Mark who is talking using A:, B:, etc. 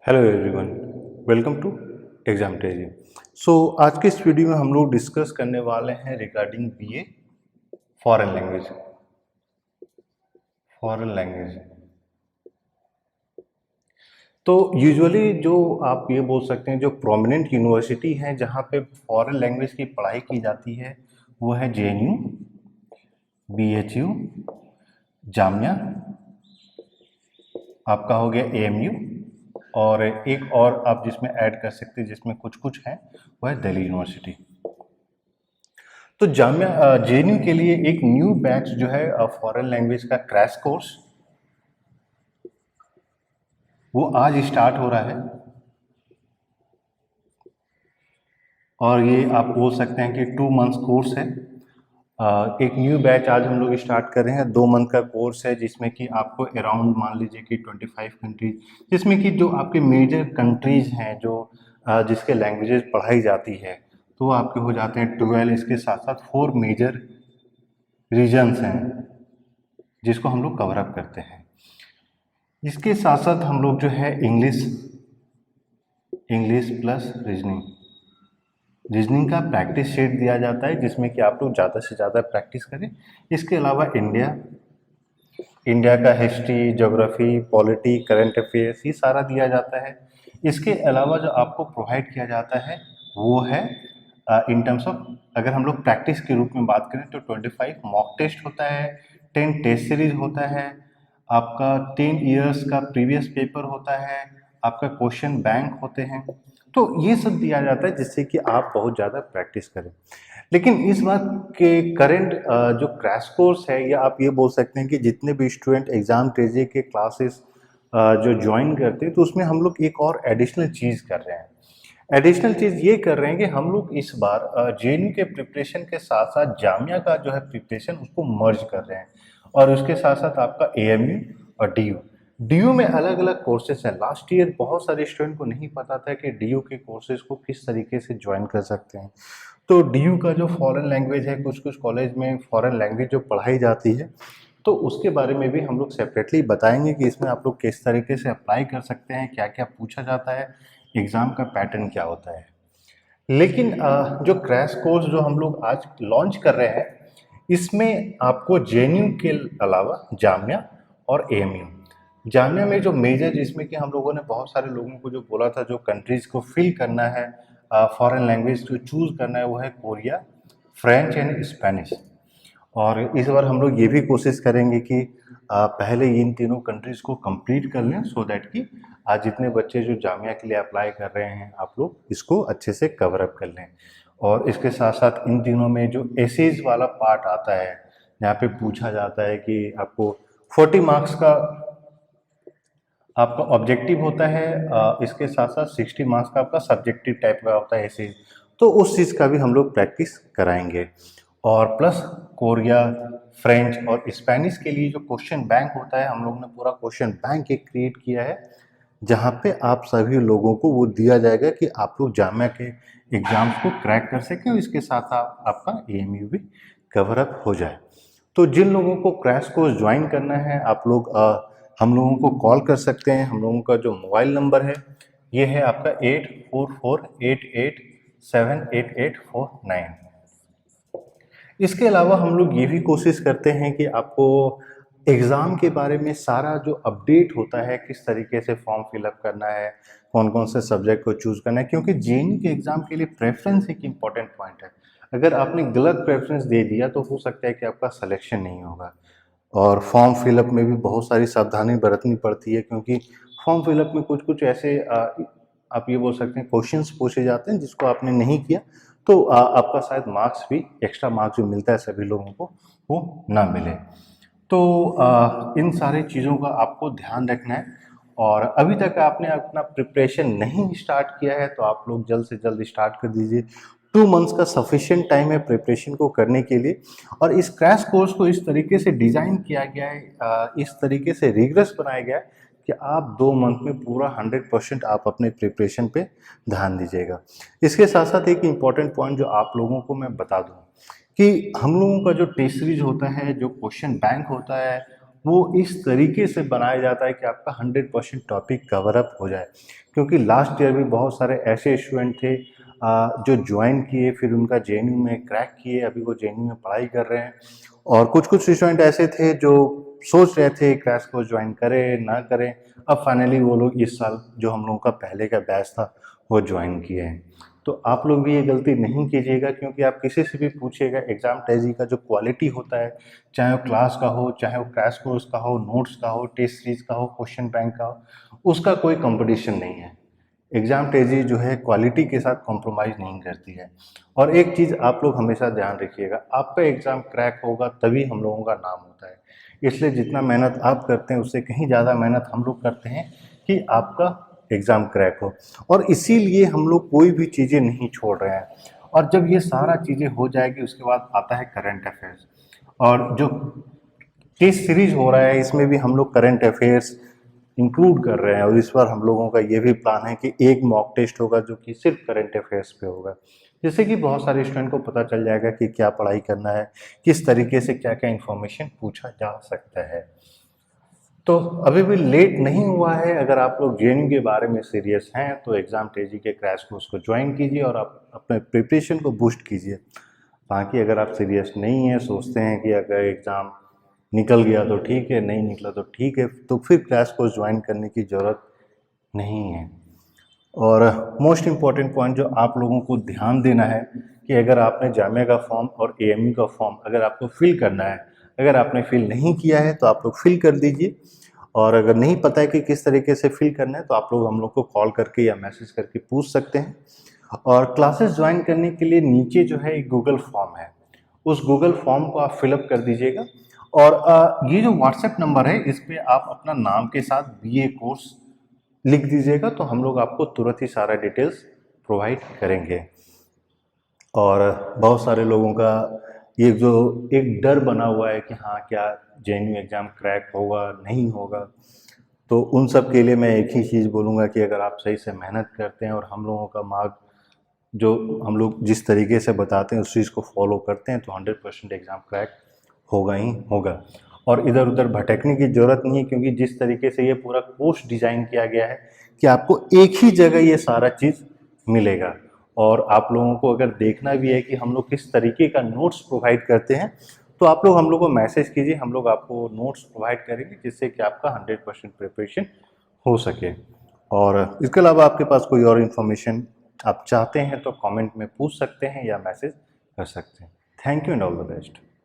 A: Hello everyone, welcome to exam टेरी। आज के इस वीडियो में हम लोग डिस्कस करने वाले हैं रिगार्डिंग बीए फॉरेन लैंग्वेज। तो यूजुअली जो आप ये बोल सकते हैं, जो प्रोमिनेंट यूनिवर्सिटी हैं जहाँ पे फॉरेन लैंग्वेज की पढ़ाई की जाती है वो है जेएनयू, बीएचयू, जामिया, आपका हो गया एएमयू, और एक और आप जिसमें ऐड कर सकते हैं जिसमें कुछ कुछ है वो है दिल्ली यूनिवर्सिटी। तो जामिया जेएनयू के लिए एक न्यू बैच जो है फॉरेन लैंग्वेज का क्रैश कोर्स वो आज स्टार्ट हो रहा है। और ये आप बोल सकते हैं कि 2 मंथ्स कोर्स है। एक न्यू बैच आज हम लोग स्टार्ट कर रहे हैं। 2 मंथ का कोर्स है जिसमें कि आपको अराउंड मान लीजिए कि 25 कंट्रीज, जिसमें कि जो आपके मेजर कंट्रीज हैं जो जिसके लैंग्वेजेस पढ़ाई जाती है तो वो आपके हो जाते हैं 12। इसके साथ साथ 4 मेजर रीजन्स हैं जिसको हम लोग कवर अप करते हैं। इसके साथ साथ हम लोग जो है इंग्लिश प्लस रीजनिंग का प्रैक्टिस शीट दिया जाता है जिसमें कि आप लोग ज़्यादा से ज़्यादा प्रैक्टिस करें। इसके अलावा इंडिया का history, geography, polity, current affairs ये सारा दिया जाता है। इसके अलावा जो आपको प्रोवाइड किया जाता है वो है इन टर्म्स ऑफ, अगर हम लोग प्रैक्टिस के रूप में बात करें तो 25 मॉक टेस्ट होता है, 10 टेस्ट सीरीज होता है, आपका 10 इयर्स का प्रीवियस पेपर होता है, आपका क्वेश्चन बैंक होते हैं। तो ये सब दिया जाता है जिससे कि आप बहुत ज़्यादा प्रैक्टिस करें। लेकिन इस बात के करंट जो क्रैश कोर्स है, या आप ये बोल सकते हैं कि जितने भी स्टूडेंट एग्जाम ट्रेजे के क्लासेस जो ज्वाइन करते हैं तो उसमें हम लोग एक और एडिशनल चीज़ कर रहे हैं। एडिशनल चीज़ ये कर रहे हैं कि हम लोग इस बार जेएनयू के प्रिपरेशन के साथ साथ जामिया का जो है प्रिपरेशन उसको मर्ज कर रहे हैं। और उसके साथ साथ आपका एएमयू और डीयू में अलग अलग कोर्सेज हैं। लास्ट ईयर बहुत सारे स्टूडेंट को नहीं पता था कि डीयू के कोर्सेज को किस तरीके से ज्वाइन कर सकते हैं। तो डीयू का जो फॉरेन लैंग्वेज है, कुछ कुछ कॉलेज में फॉरेन लैंग्वेज जो पढ़ाई जाती है तो उसके बारे में भी हम लोग सेपरेटली बताएंगे कि इसमें आप लोग किस तरीके से अप्लाई कर सकते हैं, क्या क्या पूछा जाता है, एग्ज़ाम का पैटर्न क्या होता है। लेकिन जो क्रैश कोर्स जो हम लोग आज लॉन्च कर रहे हैं इसमें आपको जेएनयू के अलावा जामिया और एएमयू, जामिया में जो मेजर, जिसमें कि हम लोगों ने बहुत सारे लोगों को जो बोला था जो कंट्रीज़ को फिल करना है, फॉरेन लैंग्वेज को चूज़ करना है, वो है कोरिया, फ्रेंच एंड स्पेनिश। और इस बार हम लोग ये भी कोशिश करेंगे कि पहले इन तीनों कंट्रीज़ को कंप्लीट कर लें सो दैट कि आज जितने बच्चे जो जामिया के लिए अप्लाई कर रहे हैं आप लोग इसको अच्छे से कवर अप कर लें। और इसके साथ साथ इन दिनों में जो एसेज वाला पार्ट आता है जहाँ पे पूछा जाता है कि आपको 40 मार्क्स का आपका ऑब्जेक्टिव होता है, इसके साथ साथ 60 मार्क्स का आपका सब्जेक्टिव टाइप का होता है एसेज, तो उस चीज़ का भी हम लोग प्रैक्टिस कराएंगे। और प्लस कोरिया, फ्रेंच और स्पेनिश के लिए जो क्वेश्चन बैंक होता है, हम लोग ने पूरा क्वेश्चन बैंक एक क्रिएट किया है जहाँ पे आप सभी लोगों को वो दिया जाएगा कि आप लोग जामिया के एग्ज़ाम्स को क्रैक कर सकें और इसके साथ आपका एएमयू भी कवर अप हो जाए। तो जिन लोगों को क्रैश कोर्स ज्वाइन करना है आप लोग हम लोगों को कॉल कर सकते हैं। हम लोगों का जो मोबाइल नंबर है ये है आपका 8448878849। इसके अलावा हम लोग ये भी कोशिश करते हैं कि आपको एग्ज़ाम के बारे में सारा जो अपडेट होता है, किस तरीके से फॉर्म फिलअप करना है, कौन कौन से सब्जेक्ट को चूज़ करना है, क्योंकि जेएनयू के एग्ज़ाम के लिए प्रेफरेंस एक इम्पॉर्टेंट पॉइंट है। अगर आपने गलत प्रेफरेंस दे दिया तो हो सकता है कि आपका सिलेक्शन नहीं होगा। और फॉर्म फिलअप में भी बहुत सारी सावधानी बरतनी पड़ती है क्योंकि फॉर्म फिलअप में कुछ कुछ ऐसे आप ये बोल सकते हैं क्वेश्चंस पूछे जाते हैं जिसको आपने नहीं किया तो आपका शायद मार्क्स भी, एक्स्ट्रा मार्क्स जो मिलता है सभी लोगों को, वो ना मिले। तो इन सारी चीज़ों का आपको ध्यान रखना है। और अभी तक आपने अपना प्रिपरेशन नहीं स्टार्ट किया है तो आप लोग जल्द से जल्द स्टार्ट कर दीजिए। 2 मंथ्स का सफिशिएंट टाइम है प्रिपरेशन को करने के लिए। और इस क्रैश कोर्स को इस तरीके से डिज़ाइन किया गया है, इस तरीके से रिग्रेस बनाया गया है कि आप 2 मंथ में पूरा 100% आप अपने प्रिपरेशन पे ध्यान दीजिएगा। इसके साथ साथ एक इम्पॉर्टेंट पॉइंट जो आप लोगों को मैं बता दूँ कि हम लोगों का जो टेस्ट सीरीज होता है, जो क्वेश्चन बैंक होता है, वो इस तरीके से बनाया जाता है कि आपका 100% टॉपिक कवर अप हो जाए। क्योंकि लास्ट ईयर भी बहुत सारे ऐसे स्टूडेंट थे जो ज्वाइन किए, फिर उनका जेएनयू में क्रैक किए, अभी वो जेएनयू में पढ़ाई कर रहे हैं। और कुछ कुछ स्टूडेंट ऐसे थे जो सोच रहे थे क्रैश कोर्स ज्वाइन करें ना करें, अब फाइनली वो लोग इस साल जो हम लोगों का पहले का बैच था वो ज्वाइन किए हैं। तो आप लोग भी ये गलती नहीं कीजिएगा, क्योंकि आप किसी से भी पूछिएगा एग्जाम टेजी का जो क्वालिटी होता है, चाहे वो क्लास का हो, चाहे वो क्रैश कोर्स का हो, नोट्स का हो, टेस्ट सीरीज का हो, क्वेश्चन बैंक का हो, उसका कोई कंपटीशन नहीं है। एग्जाम टेजी जो है क्वालिटी के साथ कॉम्प्रोमाइज़ नहीं करती है। और एक चीज़ आप लोग हमेशा ध्यान रखिएगा, आपका एग्ज़ाम क्रैक होगा तभी हम लोगों का नाम होता है। इसलिए जितना मेहनत आप करते हैं उससे कहीं ज़्यादा मेहनत हम लोग करते हैं कि आपका एग्ज़ाम क्रैक हो। और इसीलिए हम लोग कोई भी चीज़ें नहीं छोड़ रहे हैं। और जब ये सारा चीज़ें हो जाएगी उसके बाद आता है करंट अफेयर्स। और जो टेस्ट सीरीज हो रहा है इसमें भी हम लोग करंट अफेयर्स इंक्लूड कर रहे हैं। और इस बार हम लोगों का ये भी प्लान है कि एक मॉक टेस्ट होगा जो कि सिर्फ करंट अफेयर्स पे होगा, जिससे कि बहुत सारे स्टूडेंट को पता चल जाएगा कि क्या पढ़ाई करना है, किस तरीके से क्या क्या इन्फॉर्मेशन पूछा जा सकता है। तो अभी भी लेट नहीं हुआ है। अगर आप लोग जेएनयू के बारे में सीरियस हैं तो एग्ज़ाम तेजी के क्रैश कोर्स को ज्वाइन कीजिए और आप अपने प्रिपरेशन को बूस्ट कीजिए। बाकी अगर आप सीरियस नहीं हैं, सोचते हैं कि अगर एग्ज़ाम निकल गया तो ठीक है, नहीं निकला तो ठीक है, तो फिर क्रैश कोर्स ज्वाइन करने की ज़रूरत नहीं है। और मोस्ट इम्पॉर्टेंट पॉइंट जो आप लोगों को ध्यान देना है कि अगर आपने जामिया का फॉर्म और एएमयू का फॉर्म अगर आपको फिल करना है, अगर आपने फिल नहीं किया है तो आप लोग फिल कर दीजिए। और अगर नहीं पता है कि किस तरीके से फिल करना है तो आप लोग हम लोग को कॉल करके या मैसेज करके पूछ सकते हैं। और क्लासेस ज्वाइन करने के लिए नीचे जो है एक गूगल फॉर्म है, उस गूगल फॉर्म को आप फिलअप कर दीजिएगा। और ये जो व्हाट्सएप नंबर है इस पर आप अपना नाम के साथ बीए कोर्स लिख दीजिएगा, तो हम लोग आपको तुरंत ही सारा डिटेल्स प्रोवाइड करेंगे। और बहुत सारे लोगों का ये जो एक डर बना हुआ है कि हाँ क्या जेएनयू एग्ज़ाम क्रैक होगा नहीं होगा, तो उन सब के लिए मैं एक ही चीज़ बोलूँगा कि अगर आप सही से मेहनत करते हैं और हम लोगों का मार्क जो हम लोग जिस तरीके से बताते हैं उस चीज़ को फॉलो करते हैं तो 100% एग्ज़ाम क्रैक होगा ही होगा। और इधर उधर भटकने की ज़रूरत नहीं है, क्योंकि जिस तरीके से ये पूरा कोर्स डिज़ाइन किया गया है कि आपको एक ही जगह ये सारा चीज़ मिलेगा। और आप लोगों को अगर देखना भी है कि हम लोग किस तरीके का नोट्स प्रोवाइड करते हैं, तो आप लोग हम लोग को मैसेज कीजिए, हम लोग आपको नोट्स प्रोवाइड करेंगे जिससे कि आपका 100% प्रिपरेशन हो सके। और इसके अलावा आपके पास कोई और इन्फॉर्मेशन आप चाहते हैं तो कमेंट में पूछ सकते हैं या मैसेज कर सकते हैं। Thank you and all the best.